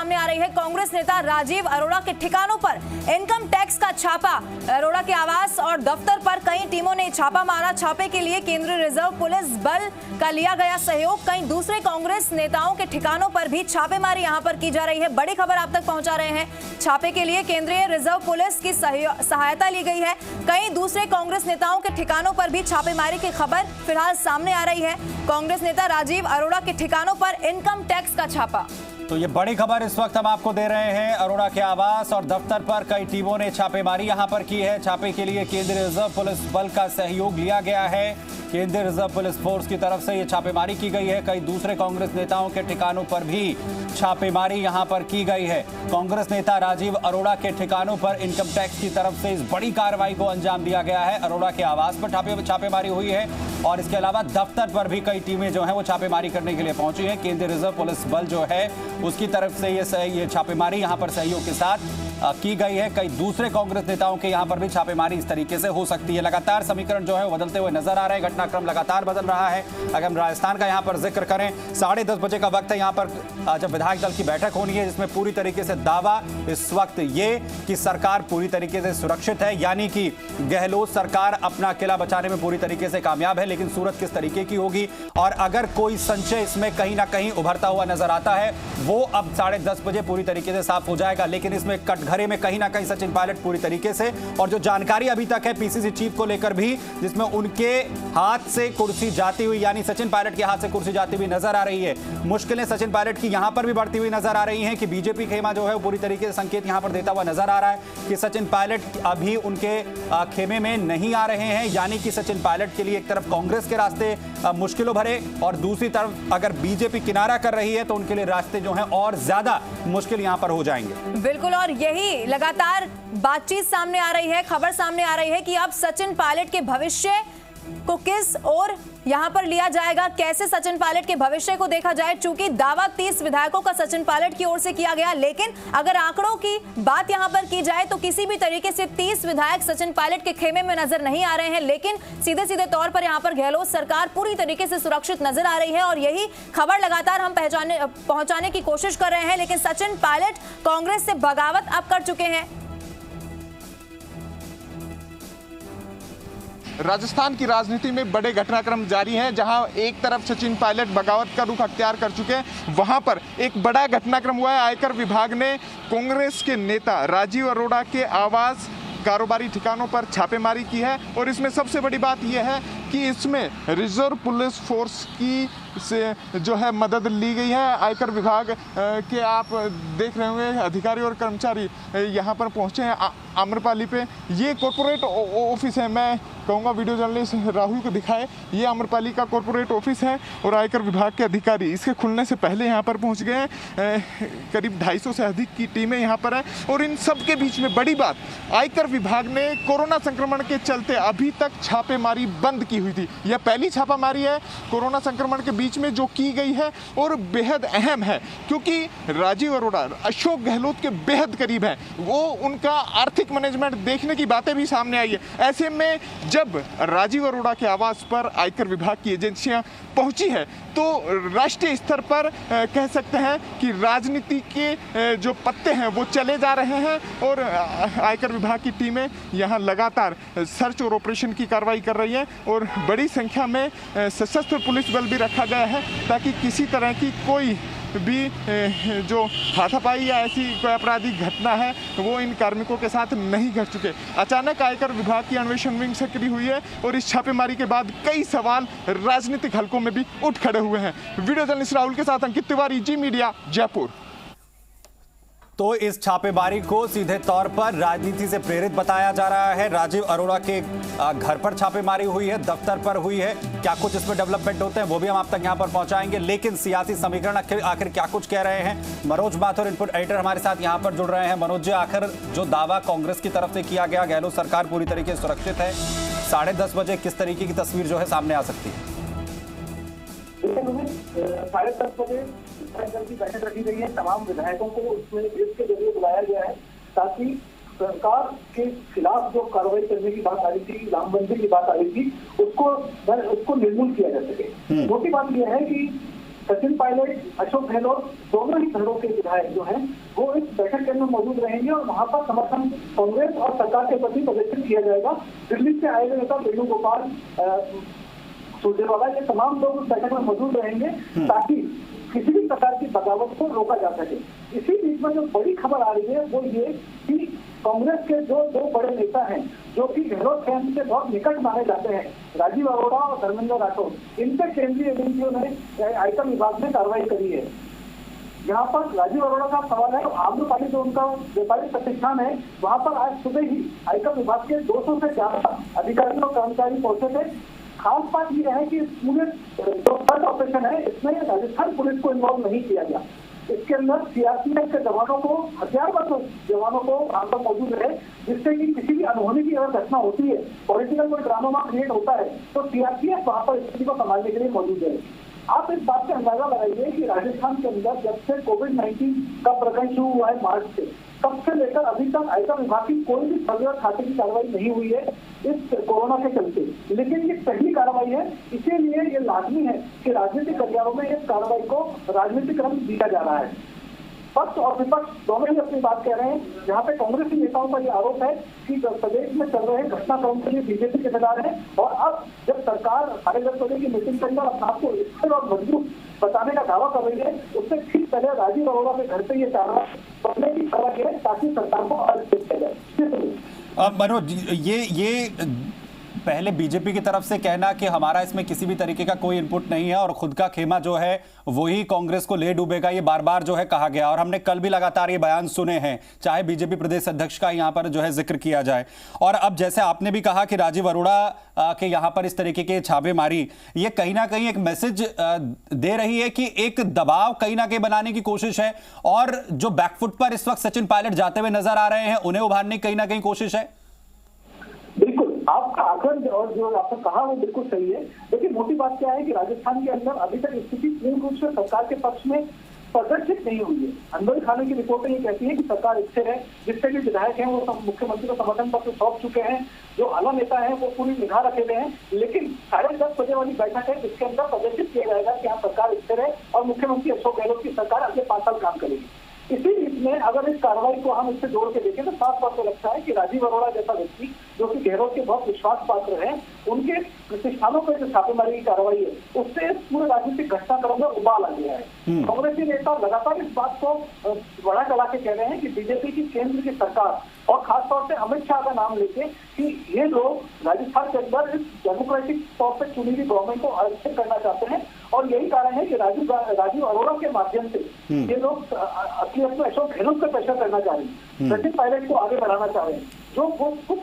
सामने आ रही है। कांग्रेस नेता राजीव अरोड़ा के ठिकानों पर इनकम टैक्स का छापा। अरोड़ा के आवास और दफ्तर पर कई टीमों ने छापा मारा। छापे के लिए केंद्रीय रिजर्व पुलिस बल का लिया गया सहयोग। कई दूसरे कांग्रेस नेताओं के ठिकानों पर भी छापेमारी यहां पर की जा रही है। बड़ी खबर आप तक पहुंचा रहे हैं। छापे के लिए केंद्रीय रिजर्व पुलिस की सहायता ली गई है। कई दूसरे कांग्रेस नेताओं के ठिकानों पर भी छापेमारी की खबर फिलहाल सामने आ रही है। कांग्रेस नेता राजीव अरोड़ा के ठिकानों पर इनकम टैक्स का छापा। तो ये बड़ी खबर इस वक्त हम आपको दे रहे हैं। अरोड़ा के आवास और दफ्तर पर कई टीमों ने छापेमारी यहां पर की है। छापे के लिए केंद्रीय रिजर्व पुलिस बल का सहयोग लिया गया है। केंद्रीय रिजर्व पुलिस फोर्स की तरफ से ये छापेमारी की गई है। कई दूसरे कांग्रेस नेताओं के ठिकानों पर भी छापेमारी यहां पर की गई है। कांग्रेस नेता राजीव अरोड़ा के ठिकानों पर इनकम टैक्स की तरफ से इस बड़ी कार्रवाई को अंजाम दिया गया है। अरोड़ा के आवास पर छापेमारी हुई है और इसके अलावा दफ्तर पर भी कई टीमें जो हैं वो छापेमारी करने के लिए पहुंची हैं। केंद्रीय रिजर्व पुलिस बल जो है उसकी तरफ से ये छापेमारी यहां पर सहयोग के साथ की गई है। कई दूसरे कांग्रेस नेताओं के यहां पर भी छापेमारी इस तरीके से हो सकती है। लगातार समीकरण जो है वो बदलते हुए नजर आ रहे हैं। घटनाक्रम लगातार बदल रहा है। अगर हम राजस्थान का यहां पर जिक्र करें, 10:30 बजे का वक्त है यहां पर जब विधायक दल की बैठक होनी है, जिसमें पूरी तरीके से दावा इस वक्त ये कि सरकार पूरी तरीके से सुरक्षित है, यानी कि गहलोत सरकार अपना किला बचाने में पूरी तरीके से कामयाब है। लेकिन सूरत किस तरीके की होगी और अगर कोई संशय इसमें कहीं ना कहीं उभरता हुआ नजर आता है, वो अब 10:30 बजे पूरी तरीके से साफ हो जाएगा। लेकिन इसमें कटघरे में कहीं ना कहीं सचिन पायलट पूरी तरीके से, और जो जानकारी अभी तक है पीसीसी चीफ को लेकर भी, जिसमें उनके हाथ से कुर्सी जाती हुई, यानी सचिन पायलट के हाथ से कुर्सी जाती हुई नजर आ रही है। मुश्किलें सचिन पायलट की यहां पर भी बढ़ती हुई नजर आ रही हैं कि बीजेपी खेमा जो है वो पूरी तरीके से संकेत यहां पर देता हुआ नजर आ रहा है कि सचिन पायलट अभी उनके खेमे में नहीं आ रहे हैं। यानी कि सचिन पायलट के लिए एक तरफ कांग्रेस के रास्ते मुश्किलों भरे और दूसरी तरफ अगर बीजेपी किनारा कर रही है तो उनके लिए रास्ते जो हैं और ज्यादा मुश्किल यहां पर हो जाएंगे। बिल्कुल, और यही लगातार बातचीत सामने आ रही है, खबर सामने आ रही है कि अब सचिन पायलट के भविष्य को किस ओर यहां पर लिया जाएगा, कैसे सचिन पायलट के भविष्य को देखा जाए। चूंकि दावा 30 विधायकों का सचिन पायलट की ओर से किया गया, लेकिन अगर आंकड़ों की बात यहां पर की जाए तो किसी भी तरीके से 30 विधायक सचिन पायलट के खेमे में नजर नहीं आ रहे हैं। लेकिन सीधे सीधे तौर पर यहां पर गहलोत सरकार पूरी तरीके से सुरक्षित नजर आ रही है और यही खबर लगातार हम पहुंचाने की कोशिश कर रहे हैं। लेकिन सचिन पायलट कांग्रेस से बगावत अब कर चुके हैं। राजस्थान की राजनीति में बड़े घटनाक्रम जारी हैं। जहां एक तरफ सचिन पायलट बगावत का रुख अख्तियार कर चुके हैं, वहां पर एक बड़ा घटनाक्रम हुआ है। आयकर विभाग ने कांग्रेस के नेता राजीव अरोड़ा के आवास, कारोबारी ठिकानों पर छापेमारी की है और इसमें सबसे बड़ी बात यह है कि इसमें रिजर्व पुलिस फोर्स की से जो है मदद ली गई है। आयकर विभाग के आप देख रहे होंगे अधिकारी और कर्मचारी यहाँ पर पहुँचे हैं आम्रपाली पे। ये कॉर्पोरेट ऑफिस है, मैं कहूँगा वीडियो जर्नलिस्ट राहुल को दिखाए। ये आम्रपाली का कॉर्पोरेट ऑफिस है और आयकर विभाग के अधिकारी इसके खुलने से पहले यहाँ पर पहुँच गए हैं। करीब 250 से अधिक की टीमें यहाँ पर हैं और इन सब के बीच में बड़ी बात, आयकर विभाग ने कोरोना संक्रमण के चलते अभी तक छापेमारी बंद की हुई थी। यह पहली छापामारी है कोरोना संक्रमण के बीच में जो की गई है और बेहद अहम है, क्योंकि राजीव अरोड़ा अशोक गहलोत के बेहद करीब है। वो उनका आर्थिक मैनेजमेंट देखने की बातें भी सामने आई है। ऐसे में जब राजीव अरोड़ा के आवास पर आयकर विभाग की एजेंसियां पहुंची है तो राष्ट्रीय स्तर पर कह सकते हैं कि राजनीति के जो पत्ते हैं वो चले जा रहे हैं और आयकर विभाग की टीमें यहां लगातार सर्च और ऑपरेशन की कार्रवाई कर रही है और बड़ी संख्या में सशस्त्र पुलिस बल भी रखा गया है ताकि किसी तरह की कोई भी जो हाथापाई या ऐसी कोई आपराधिक घटना है वो इन कार्मिकों के साथ नहीं घट चुके। अचानक आयकर विभाग की अन्वेषण विंग सक्रिय हुई है और इस छापेमारी के बाद कई सवाल राजनीतिक हलकों में भी उठ खड़े हुए हैं। वीडियो जर्नलिस्ट राहुल के साथ अंकित तिवारी, जी मीडिया, जयपुर। तो इस छापेमारी को सीधे तौर पर राजनीति से प्रेरित बताया जा रहा है। राजीव अरोड़ा के घर पर छापेमारी हुई है, दफ्तर पर हुई है। क्या कुछ इसमें डेवलपमेंट होते हैं वो भी हम आप तक यहां पर पहुंचाएंगे। लेकिन सियासी समीकरण आखिर क्या कुछ कह रहे हैं, मनोज माथुर इनपुट एडिटर हमारे साथ यहां पर जुड़ रहे हैं। मनोज जी, आखिर जो दावा कांग्रेस की तरफ से किया गया, गहलोत सरकार पूरी तरीके से सुरक्षित है, 10:30 बजे किस तरीके की तस्वीर जो है सामने आ सकती है? 10:30 बजे की बैठक रखी गई है। तमाम विधायकों को उसमें इसके जरिए बुलाया गया है ताकि सरकार के खिलाफ जो कार्रवाई करने की बात आ रही थी, लामबंदी की बात आ रही थी, उसको निर्मूल किया जा सके। मोटी बात यह है कि सचिन पायलट, अशोक गहलोत, दोनों ही दलों के विधायक जो हैं वो इस बैठक के अंदर मौजूद रहेंगे और वहां पर समर्थन कांग्रेस और सरकार के प्रति प्रदर्शित किया जाएगा। दिल्ली से आए हुए नेता वेणुगोपाल सुरजेवाला, ये तमाम लोग उस बैठक में मौजूद रहेंगे ताकि किसी भी प्रकार की बगावत को रोका जा सके। इसी बीच में जो बड़ी खबर आ रही है वो ये कि कांग्रेस के जो दो बड़े नेता हैं जो कि गहलोत कैंप से बहुत निकट माने जाते हैं, राजीव अरोड़ा और धर्मेंद्र राठौर, इन पे केंद्रीय एजेंसियों ने आयकर विभाग में कार्रवाई करी है। यहाँ पर राजीव अरोड़ा का सवाल है, आम्रपाली जो उनका व्यापारिक प्रतिष्ठान है वहां पर आज सुबह ही आयकर विभाग के 200 से ज्यादा अधिकारी और कर्मचारी पहुंचे थे। खास बात यह है कि पूरे जो सर्च ऑपरेशन है इसमें राजस्थान पुलिस को इन्वॉल्व नहीं किया गया। इसके अंदर सीआरपीएफ के जवानों को, हथियारबंद जवानों को वहां पर मौजूद रहे, जिससे कि किसी भी अनहोनी की अगर घटना होती है, पॉलिटिकल कोई ड्रामा क्रिएट होता है तो सीआरपीएफ वहां पर स्थिति को संभालने के लिए मौजूद है। आप इस बात का अंदाजा लगाइए कि राजस्थान के अंदर जब से कोविड-19 का प्रकरण शुरू हुआ है मार्च से, तब से लेकर अभी तक आयकर विभाग की कोई भी फर्दर खाते की कार्रवाई नहीं हुई है इस कोरोना के चलते। लेकिन ये पहली कार्रवाई है, इसीलिए ये लाजमी है कि राजनीतिक गलियारों में इस कार्रवाई को राजनीतिक रंग दिया जा रहा है। पक्ष और विपक्ष दोनों ही अपनी बात कह रहे हैं। जहाँ पे कांग्रेसी नेताओं का ये आरोप है कि प्रदेश में चल रहे घटनाक्रम के लिए बीजेपी जिम्मेदार है और अब जब सरकार 10:30 बजे की मीटिंग के अंदर अपने आप को स्थिर और मजबूत बताने का दावा कर रही है, उससे ठीक पहले राजीव अरोड़ा के घर पे ये कार्रवाई करने की खबर है ताकि सरकार को आदेश किया जाए। मनोज, ये पहले बीजेपी की तरफ से कहना कि हमारा इसमें किसी भी तरीके का कोई इनपुट नहीं है और खुद का खेमा जो है वही कांग्रेस को ले डूबेगा, ये बार बार जो है कहा गया और हमने कल भी लगातार ये बयान सुने हैं, चाहे बीजेपी प्रदेश अध्यक्ष का यहाँ पर जो है जिक्र किया जाए। और अब जैसे आपने भी कहा कि राजीव अरोड़ा के यहाँ पर इस तरीके के छापेमारी, ये कहीं ना कहीं एक मैसेज दे रही है कि एक दबाव कहीं ना कहीं बनाने की कोशिश है और जो बैकफुट पर इस वक्त सचिन पायलट जाते हुए नजर आ रहे हैं उन्हें उभारने की कहीं ना कहीं कोशिश है। बिल्कुल, आपका आकलन और जो आपने कहा वो बिल्कुल सही है। लेकिन मोटी बात क्या है कि राजस्थान के अंदर अभी तक स्थिति पूर्ण रूप से सरकार के पक्ष में प्रदर्शित नहीं हुई है। अनवर खाने की रिपोर्टें ये कहती है कि सरकार स्थिर है, जिससे भी विधायक हैं वो सब मुख्यमंत्री को समर्थन पत्र सौंप चुके हैं, जो आला नेता हैं वो पूरी निगाह रखे हुए हैं। लेकिन 10:30 बजे वाली बैठक है जिसके अंदर प्रदर्शित किया जाएगा कि यहाँ सरकार स्थिर है और मुख्यमंत्री अशोक गहलोत की सरकार अगले 5 साल काम करेगी। इसी बीच में अगर इस कार्रवाई को हम इससे जोड़ के देखें तो साफ तौर पर लगता है कि राजीव अरोड़ा जैसा व्यक्ति जो कि गहलोत के बहुत विश्वास पात्र हैं, उनके प्रतिष्ठानों पर जो छापेमारी की कार्रवाई है उससे पूरे राजनीतिक घटनाक्रम में उबाल आ गया है। कांग्रेसी नेता लगातार इस बात को बड़ा चला के कह रहे हैं कि बीजेपी की केंद्र की सरकार और खासतौर से अमित शाह का नाम लेके कि ये लोग राजस्थान के अंदर इस डेमोक्रेटिक तौर पर चुनी हुई गवर्नमेंट को अस्थिर करना चाहते हैं और यही कारण है कि राजीव अरोड़ा के माध्यम से ये लोग अपने अशोक गहलोत पर प्रेशर करना चाह रहे हैं, सचिन पायलट को आगे बढ़ाना चाह रहे हैं, जो वो कुछ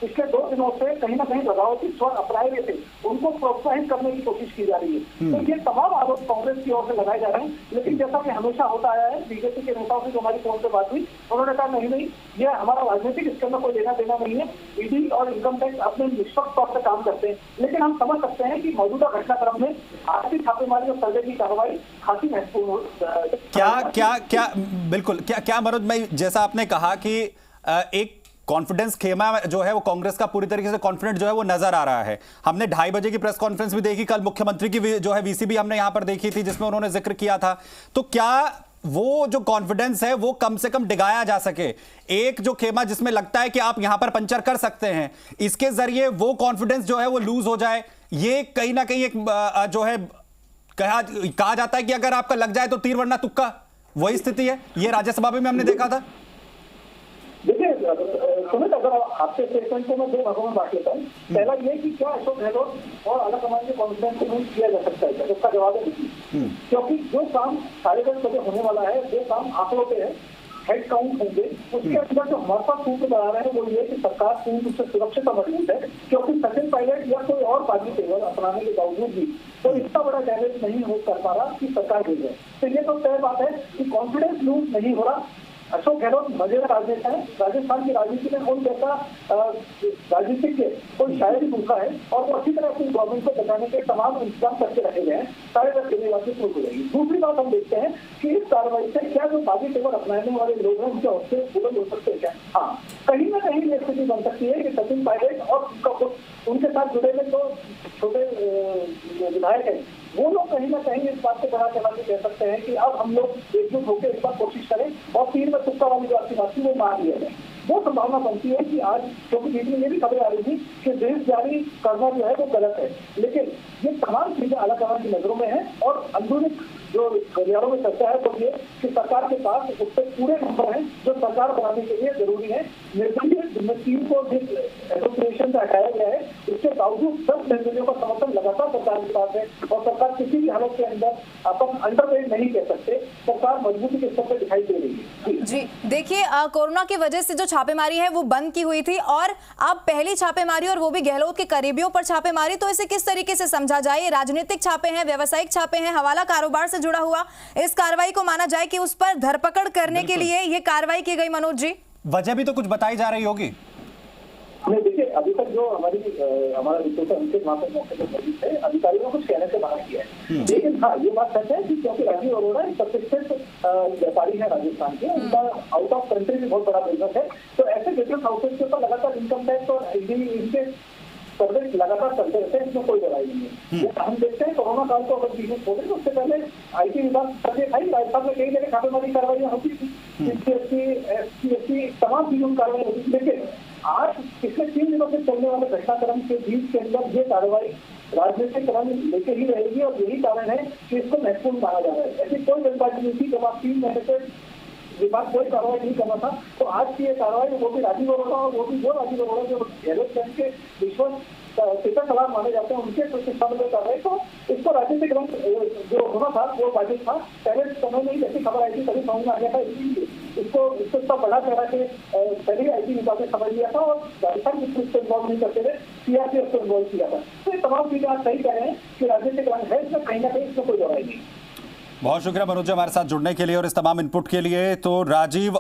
पिछले 2 दिनों से कहीं ना कहीं बगावती स्वर अपनाए हुए थे, उनको प्रोत्साहित करने की कोशिश की जा रही है। तो ये तमाम आरोप कांग्रेस की ओर से लगाए जा रहे हैं। लेकिन जैसा कि हमेशा होता आया है, बीजेपी के नेताओं से जो हमारी फोन पे बात हुई, उन्होंने कहा नहीं, ये हमारा राजनीतिक इसके अंदर कोई लेना देना नहीं है, ईडी और इनकम टैक्स अपने निष्पक्ष तौर से काम करते हैं। लेकिन हम समझ सकते हैं कि मौजूदा घटनाक्रम में आज की छापेमारी और सर्वे की कार्रवाई खासी महत्वपूर्ण क्या बिल्कुल क्या मनोज, मैं जैसा आपने कहा कि एक कॉन्फिडेंस खेमा जो है वो कांग्रेस का पूरी तरीके से कॉन्फिडेंट जो है वो नजर आ रहा है। हमने 2:30 बजे की प्रेस कॉन्फ्रेंस भी देखी, कल मुख्यमंत्री की जो है वीसी भी हमने यहां पर देखी थी जिसमें उन्होंने जिक्र किया था। तो क्या वो जो कॉन्फिडेंस है वो कम से कम डिगाया जा सके, एक जो खेमा जिसमें लगता है कि आप यहां पर पंचर कर सकते हैं, इसके जरिए वो कॉन्फिडेंस जो है वो लूज हो जाए, ये कहीं ना कहीं एक जो है कहा जाता है कि अगर आपका लग जाए तो तीर वरना तुक्का, वही स्थिति है। ये राज्यसभा में हमने देखा था। देखिए सुमित, अगर आपके स्टेटमेंट को मैं 2 भागों में बांट लेता हूँ। पहला ये कि क्या अशोक गहलोत और आला कमान के कॉन्फ्रेंस को नहीं किया जा सकता है, उसका जवाब है नहीं। क्योंकि जो काम 10:30 बजे होने वाला है वो काम आंकड़ों पे है, हेड काउंट होंगे, उसके अंदर जो हमारे पास सूत्र बना रहे हैं वो ये कि सरकार पूर्ण रूप से सुरक्षित और मजबूत है, क्योंकि सचिन पायलट या कोई और पार्टी टेबल अपनाने के बावजूद भी तो इतना बड़ा डैमेज नहीं हो कर पा रहा कि सरकार गिर जाए। तो ये तो तय बात है कि कॉन्फिडेंस लूज नहीं हो रहा। अशोक गहलोत मजेदार राजनेता है, राजस्थान की राजनीति में उन जैसा राजनीतिक के कोई शायद ही भूखा है और वो अच्छी तरह अपनी गवर्नमेंट को बचाने के तमाम इंतजाम करके रखे गए हैं। 10:30 बजे वापस शुरू हो जाएगी। दूसरी बात हम देखते हैं कि इस कार्रवाई से क्या जो बागी टेबल अपनाने वाले लोग हैं उनके हौसले बुलंद हो सकते हैं क्या? हाँ, कहीं ना कहीं ये स्थिति बन सकती है कि सचिन पायलट और उनके साथ जुड़े हुए जो छोटे विधायक हैं वो लोग कहीं ना कहीं इस बात को बढ़ा चढ़ा के कह सकते हैं कि अब हम लोग एकजुट होकर इस बार कोशिश करें और तीन में तुक्का वाली जो आपकी बात थी वो मान लिया जाए। वो संभावना बनती है कि आज, क्योंकि बीच में ये भी खबरें आ रही थी कि देश जारी करना जो है वो गलत है, लेकिन ये तमाम चीजें आला की नजरों में है और अंदरूनी जो गलियारों में चर्चा है वो ये कि सरकार के पास उससे पूरे नंबर हैं जो सरकार बनाने के लिए जरूरी है। निर्दलीय टीम को जिस एसोसिएशन से हटाया गया है उसके बावजूद 10 निर्दलीयों का समर्थन लगातार सरकार के पास है और सरकार किसी भी हालत के अंदर अपन अंडरवेट नहीं कह सकते, सरकार मजबूती के स्तर पर दिखाई दे रही है। जी देखिए, कोरोना की वजह से जो छापेमारी है वो बंद की हुई थी और अब पहली छापेमारी और वो भी गहलोत के करीबियों पर छापेमारी, तो इसे किस तरीके से समझा जाए? राजनीतिक छापे हैं, व्यावसायिक छापे हैं, हवाला कारोबार से जुड़ा हुआ इस कार्रवाई को माना जाए कि उस पर धरपकड़ करने के लिए ये कार्रवाई की गई? मनोज जी, वजह भी तो कुछ बताई जा रही होगी। नहीं, देखिए अभी तक जो हमारा रिपोर्टर अंकित वहाँ पर मौके पर मौजूद थे, अधिकारियों ने कुछ कहने से मना किया है, लेकिन हाँ ये बात सच है कि क्योंकि राजीव अरोड़ा एक प्रतिष्ठित व्यापारी है राजस्थान के, उनका आउट ऑफ कंट्री भी बहुत बड़ा बिजनेस है, तो ऐसे बिजनेस हाउसेज के ऊपर लगातार इनकम टैक्स और इनके सर्वे लगातार चलते रहते हैं, इसमें कोई लड़ाई नहीं है। हम देखते हैं कोरोना काल को अगर बीच में छोड़े तो उससे पहले IT विभाग सर्वे आई, राजस्थान में कई जगह छापेमारी कार्रवाइयां होती थी, SC तमाम चीजों में कार्रवाई होती थी, लेकिन आज पिछले 3 दिनों से चलने वाले घटनाक्रम के बीच के अंदर ये कार्रवाई राजनीतिक रंग लेके ही रहेगी और यही कारण है कि इसको महत्वपूर्ण माना जा रहा है। ऐसी कोई जल्दबाजी नहीं थी जब आप 3 महीने से विभाग कोई कार्रवाई नहीं करना था, तो आज की ये कार्रवाई वो भी राजीव अरोड़ा और वो भी जो राजीव अरोड़ा जो गहलोत के विश्वास पिता सलाह माने जाते हैं उनके प्रतिष्ठा में कर रहे, तो इसको राजनीतिक रंग जो होना था वो वाजिब था। पहले समय में जैसी खबर आई थी तभी समझ में आ गया था, इसको इसको बढ़ा चढ़ा के पहले IT विभाग ने समझ लिया था और राजस्थान पुलिस को इन्वॉल्व नहीं करते थे, CRPF को इन्वॉल्व किया था। तो ये तमाम चीजें आप सही कह रहे हैं कि राजनीतिक रंग है इसमें, कहीं ना कहीं इसमें कोई लड़ाई नहीं। बहुत शुक्रिया मनोज हमारे साथ जुड़ने के लिए और इस तमाम इनपुट के लिए। तो राजीव